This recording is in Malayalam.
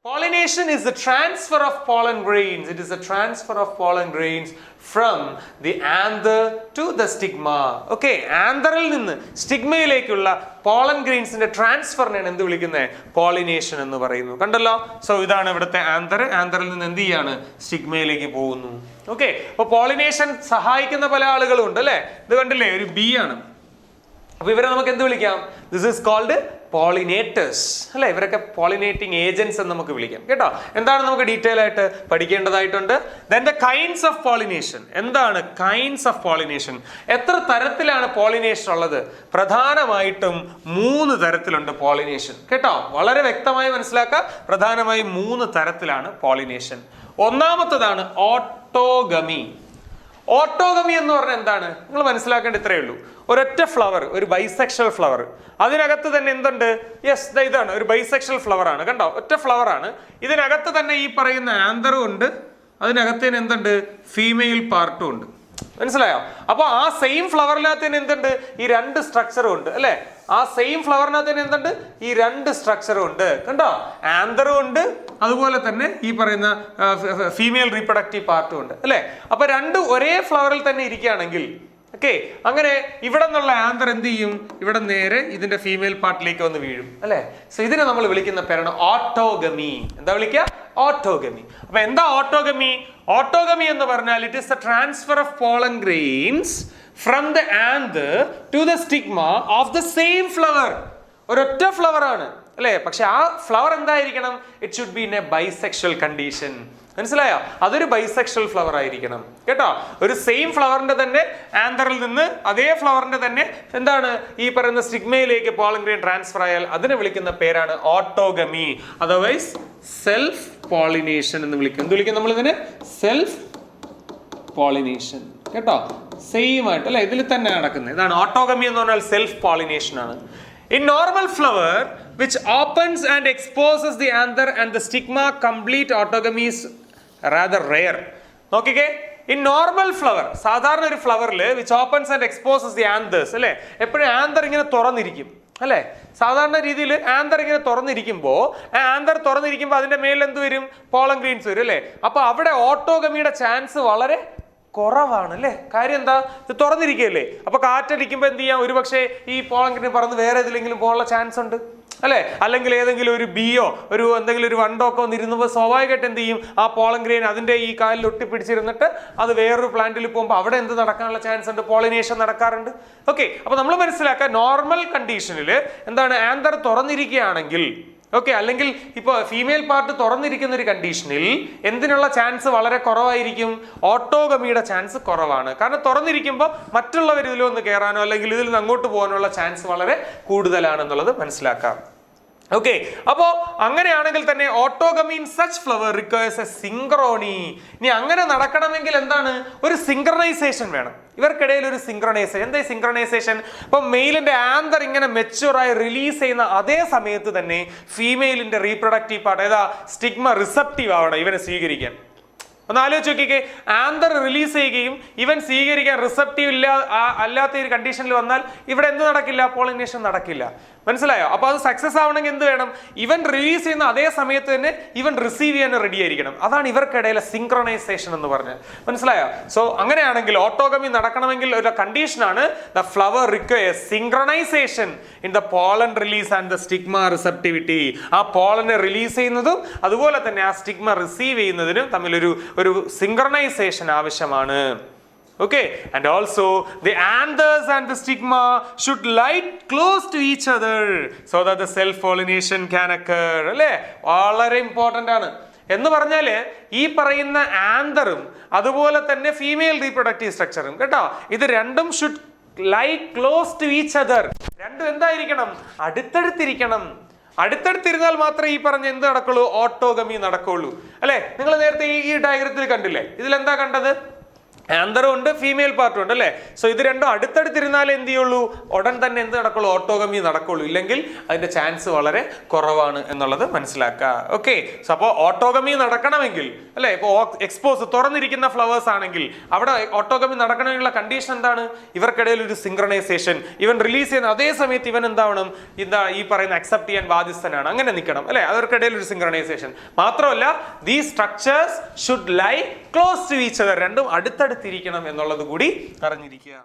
Pollination is the transfer of pollen grains. It is a transfer of pollen grains from the anther to the stigma. Okay, ആന്തറിൽ നിന്ന് സ്റ്റിഗ്മയിലേക്കുള്ള പോളൻ ഗ്രെയിൻസിന്റെ ട്രാൻസ്ഫറിനാണ് എന്ത് വിളിക്കുന്നത്? പോളിനേഷൻ എന്ന് പറയുന്നു. കണ്ടല്ലോ? സോ ഇതാണ് ഇവിടുത്തെ ആന്തറിൽ നിന്ന് എന്ത് ചെയ്യാണ്? സ്റ്റിഗ്മയിലേക്ക് പോകുന്നു. ഓക്കെ, അപ്പൊ പോളിനേഷൻ സഹായിക്കുന്ന പല ആളുകളും ഉണ്ട് അല്ലെ? ഇത് കണ്ടില്ലേ, ഒരു ബി ആണ്. അപ്പൊ ഇവരെ നമുക്ക് എന്ത് വിളിക്കാം? ദിസ് ഈസ് കോൾഡ് പോളിനേറ്റേഴ്സ് അല്ലെ? ഇവരൊക്കെ പോളിനേറ്റിംഗ് ഏജന്റ്സ് എന്ന് നമുക്ക് വിളിക്കാം കേട്ടോ. എന്താണ് നമുക്ക് ഡീറ്റെയിൽ ആയിട്ട് പഠിക്കേണ്ടതായിട്ടുണ്ട്. Then the kinds of pollination. എന്താണ് കൈൻഡ്സ് ഓഫ് പോളിനേഷൻ? എത്ര തരത്തിലാണ് പോളിനേഷൻ ഉള്ളത്? പ്രധാനമായിട്ടും 3 തരത്തിലുണ്ട് പോളിനേഷൻ കേട്ടോ. വളരെ വ്യക്തമായി മനസ്സിലാക്കുക. പ്രധാനമായും 3 തരത്തിലാണ് പോളിനേഷൻ. ഒന്നാമത്തതാണ് ഓട്ടോഗമി. ഓട്ടോഗമി എന്ന് പറഞ്ഞാൽ എന്താണ്? നിങ്ങൾ മനസ്സിലാക്കേണ്ട ഇത്രയേ ഉള്ളൂ. ഒരൊറ്റ ഫ്ലവർ, ഒരു ബൈസെക്ഷൽ ഫ്ലവർ, അതിനകത്ത് തന്നെ എന്തുണ്ട്? യെസ്, ഇതാണ് ഒരു ബൈസെക്ഷൽ ഫ്ലവർ ആണ്. കണ്ടോ? ഒറ്റ ഫ്ലവർ ആണ്. ഇതിനകത്ത് തന്നെ ഈ പറയുന്ന ആന്തറും ഉണ്ട്, അതിനകത്ത് തന്നെ എന്തുണ്ട്? ഫീമെയിൽ പാർട്ടും ഉണ്ട്. മനസ്സിലായോ? അപ്പൊ ആ സെയിം ഫ്ലവറിനകത്ത് തന്നെ എന്തുണ്ട്? ഈ 2 സ്ട്രക്ചറും ഉണ്ട് അല്ലെ? ആ സെയിം ഫ്ലവറിനകത്ത് തന്നെ എന്തുണ്ട്? ഈ 2 സ്ട്രക്ചറും ഉണ്ട്. കണ്ടോ? ആന്തറും ഉണ്ട്, അതുപോലെ തന്നെ ഈ പറയുന്ന ഫീമെയിൽ റീപ്രൊഡക്റ്റീവ് പാർട്ടും ഉണ്ട് അല്ലെ? അപ്പൊ 2 ഒരേ ഫ്ലവറിൽ തന്നെ ഇരിക്കുകയാണെങ്കിൽ ഓക്കെ, അങ്ങനെ ഇവിടെ നിന്നുള്ള ആന്തർ എന്ത് ചെയ്യും? ഇവിടെ നേരെ ഇതിന്റെ ഫീമെയിൽ പാർട്ടിലേക്ക് വന്ന് വീഴും അല്ലെ? സോ ഇതിനെ നമ്മൾ വിളിക്കുന്ന പേരാണ് ഓട്ടോഗമി. എന്താ വിളിക്കുക? ഓട്ടോഗമി. അപ്പൊ എന്താ ഓട്ടോഗമി? ഓട്ടോഗമി എന്ന് പറഞ്ഞാൽ it is the transfer of pollen grains from the anther to the stigma of the same flower. ഒരൊറ്റ ഫ്ലവർ ആണ് അല്ലെ? പക്ഷെ ആ ഫ്ലവർ എന്തായിരിക്കണം? It should be in a bisexual condition. മനസ്സിലായോ? അതൊരു ബൈസെക്ഷൽ ഫ്ലവർ ആയിരിക്കണം കേട്ടോ. ഒരു സെയിം ഫ്ലവറിന്റെ തന്നെ ആന്തറിൽ നിന്ന് അതേ ഫ്ലവറിന്റെ തന്നെ എന്താണ് ഈ പറയുന്ന സ്റ്റിഗ്മയിലേക്ക് പോളൻ ഗ്രെയിൻ ട്രാൻസ്ഫർ ആയാൽ അതിനെ വിളിക്കുന്ന പേരാണ് ഓട്ടോഗമി. അതർവൈസ് സെൽഫ് പോളിനേഷൻ എന്ന് വിളിക്കും. എന്ത് വിളിക്കും നമ്മൾ ഇതിനെ? സെൽഫ് പോളിനേഷൻ കേട്ടോ. സെയിം ആയിട്ട് അല്ലെ? ഇതിൽ തന്നെ നടക്കുന്നത് ഇതാണ് ഓട്ടോഗമി എന്ന് പറഞ്ഞാൽ സെൽഫ് പോളിനേഷൻ ആണ്. In normal flower which opens and exposes the anther and the stigma, complete autogamy is rather rare. നോക്കിക്കേ, in normal flower, സാധാരണ ഒരു ഫ്ലവറിൽ which opens and exposes the anthers അല്ലെ? എപ്പോഴും ആന്തർ ഇങ്ങനെ തുറന്നിരിക്കും അല്ലെ? സാധാരണ രീതിയിൽ ആന്തർ ഇങ്ങനെ തുറന്നിരിക്കുമ്പോൾ അതിന്റെ മേലിൽ എന്ത് വരും? പോളൻ ഗ്രെയിൻസ് വരും അല്ലെ? അപ്പൊ അവിടെ ഓട്ടോഗമിയുടെ ചാൻസ് വളരെ കുറവാണ് അല്ലേ? കാര്യം എന്താ? ഇത് തുറന്നിരിക്കുകയല്ലേ? അപ്പൊ കാറ്റടിക്കുമ്പോൾ എന്ത് ചെയ്യാം? ഒരുപക്ഷെ ഈ പോളൻ ഗ്രെയിൻ പറന്ന് വേറെ ഏതിലെങ്കിലും പോകാനുള്ള ചാൻസ് ഉണ്ട് അല്ലെ? അല്ലെങ്കിൽ ഏതെങ്കിലും ഒരു ബിയോ എന്തെങ്കിലും ഒരു വണ്ടോ ഒക്കെ വന്നിരുന്നപ്പോൾ സ്വാഭാവികമായിട്ട് എന്ത് ചെയ്യും? ആ പോളൻ ഗ്രെയിൻ അതിന്റെ ഈ കാലിൽ ഒട്ടിപ്പിടിച്ചിരുന്നിട്ട് അത് വേറൊരു പ്ലാന്റിൽ പോകുമ്പോൾ അവിടെ എന്ത് നടക്കാനുള്ള ചാൻസ് ഉണ്ട്? പോളിനേഷൻ നടക്കാറുണ്ട്. ഓക്കെ, അപ്പൊ നമ്മൾ മനസ്സിലാക്കുക, നോർമൽ കണ്ടീഷനിൽ എന്താണ്? ആന്തർ തുറന്നിരിക്കുകയാണെങ്കിൽ ഓക്കെ, അല്ലെങ്കിൽ ഇപ്പോൾ ഫീമെയിൽ പാർട്ട് തുറന്നിരിക്കുന്ന ഒരു കണ്ടീഷനിൽ എന്തിനുള്ള ചാൻസ് വളരെ കുറവായിരിക്കും? ഓട്ടോഗമിയുടെ ചാൻസ് കുറവാണ്. കാരണം തുറന്നിരിക്കുമ്പോൾ മറ്റുള്ളവർ ഇതിലൊന്ന് കയറാനോ അല്ലെങ്കിൽ ഇതിൽ നിന്ന് അങ്ങോട്ട് പോകാനുള്ള ചാൻസ് വളരെ കൂടുതലാണെന്നുള്ളത് മനസ്സിലാക്കാം. ഓക്കെ, അപ്പോ അങ്ങനെയാണെങ്കിൽ തന്നെ autogamy in such flower requires a synchrony. ഇനി അങ്ങനെ നടക്കണമെങ്കിൽ എന്താണ്? ഒരു സിങ്ക്രണൈസേഷൻ വേണം. ഇവർക്കിടയിൽ ഒരു സിങ്ക്രണൈസേഷൻ. എന്താ ഈ സിങ്ക്രണൈസേഷൻ? ഇപ്പൊ മെയിലിന്റെ ആന്തർ ഇങ്ങനെ മെച്യൂറായി റിലീസ് ചെയ്യുന്ന അതേ സമയത്ത് തന്നെ ഫീമെയിലിന്റെ റീപ്രൊഡക്റ്റീവ് പാർട്ട് ഏതാ? സ്റ്റിഗ്മ റിസപ്റ്റീവ് ആവണം ഇവനെ സ്വീകരിക്കാൻ. ഒന്ന് ആലോചിച്ച് നോക്കിക്കേ, ആന്തർ റിലീസ് ചെയ്യുകയും ഇവൻ സ്വീകരിക്കാൻ റിസപ്റ്റീവ് അല്ലാത്ത ഒരു കണ്ടീഷനിൽ വന്നാൽ ഇവിടെ എന്ത് നടക്കില്ല? പോളിനേഷൻ നടക്കില്ല. മനസ്സിലായോ? അപ്പൊ അത് സക്സസ് ആവണമെങ്കിൽ എന്ത് വേണം? ഇവൻ റിലീസ് ചെയ്യുന്ന അതേ സമയത്ത് തന്നെ ഇവൻ റിസീവ് ചെയ്യാൻ റെഡി ആയിരിക്കണം. അതാണ് ഇവർക്കിടയിലെ സിങ്ക്രണൈസേഷൻ എന്ന് പറഞ്ഞാൽ. മനസ്സിലായോ? സോ അങ്ങനെയാണെങ്കിൽ ഓട്ടോഗമി നടക്കണമെങ്കിൽ ഒരു കണ്ടീഷനാണ് the flower requires synchronisation in the pollen release and the stigma receptivity. ആ പോളനെ റിലീസ് ചെയ്യുന്നതും അതുപോലെ തന്നെ ആ സ്റ്റിഗ്മ റിസീവ് ചെയ്യുന്നതിനും തമ്മിലൊരു സിങ്ക്രണൈസേഷൻ ആവശ്യമാണ്. Okay, and also the anthers and the stigma should lie close to each other so that the self pollination can occur. അല്ലേ? വളരെ ഇമ്പോർട്ടൻ്റ് ആണ്. എന്ന് പറഞ്ഞാൽ ഈ പറയുന്ന ആന്തറും അതുപോലെ തന്നെ ഫീമെയിൽ റീപ്രൊഡക്റ്റീവ് സ്ട്രക്ചറും കേട്ടോ, ഇത് രണ്ടും should lie close to each other. രണ്ടും എന്തായിരിക്കണം? അടുത്തടുത്തിരിക്കണം. അടുത്തടുത്തിരുന്നാൽ മാത്രമേ ഈ പറഞ്ഞ എന്ത് നടക്കുള്ളൂ? ഓട്ടോഗമി നടക്കുള്ളൂ അല്ലെ? നിങ്ങൾ നേരത്തെ ഈ ഡയഗ്രത്തിൽ കണ്ടില്ലേ? ഇതിലെന്താ കണ്ടത്? ആന്തറും ഉണ്ട്, ഫീമെയിൽ പാർട്ടും ഉണ്ട് അല്ലേ. സോ ഇത് രണ്ടും അടുത്തടുത്തിരുന്നാലേ എന്ത് ചെയ്യുള്ളൂ, ഉടൻ തന്നെ എന്ത് നടക്കുള്ളൂ, ഓട്ടോഗമി നടക്കുള്ളൂ. ഇല്ലെങ്കിൽ അതിന്റെ ചാൻസ് വളരെ കുറവാണ് എന്നുള്ളത് മനസ്സിലാക്കുക. ഓക്കെ, സോ അപ്പോൾ ഓട്ടോഗമി നടക്കണമെങ്കിൽ അല്ലെ, ഇപ്പോൾ എക്സ്പോസ് തുറന്നിരിക്കുന്ന ഫ്ലവേഴ്സ് ആണെങ്കിൽ അവിടെ ഓട്ടോഗമി നടക്കണമെന്നുള്ള കണ്ടീഷൻ എന്താണ്, ഇവർക്കിടയിൽ ഒരു സിങ്ക്രണൈസേഷൻ, ഇവൻ റിലീസ് ചെയ്യുന്ന അതേ സമയത്ത് ഇവൻ എന്താവണം, ഈ പറയുന്ന അക്സെപ്റ്റ് ചെയ്യാൻ ബാധ്യസ്ഥനാണ്, അങ്ങനെ നിൽക്കണം അല്ലെ. അവർക്കിടയിൽ ഒരു സിങ്ക്രണൈസേഷൻ മാത്രമല്ല, these structures should lie close to each other, രണ്ടും അടുത്തടുത്തിരിക്കണം എന്നുള്ളത് കൂടി അറിഞ്ഞിരിക്കുക.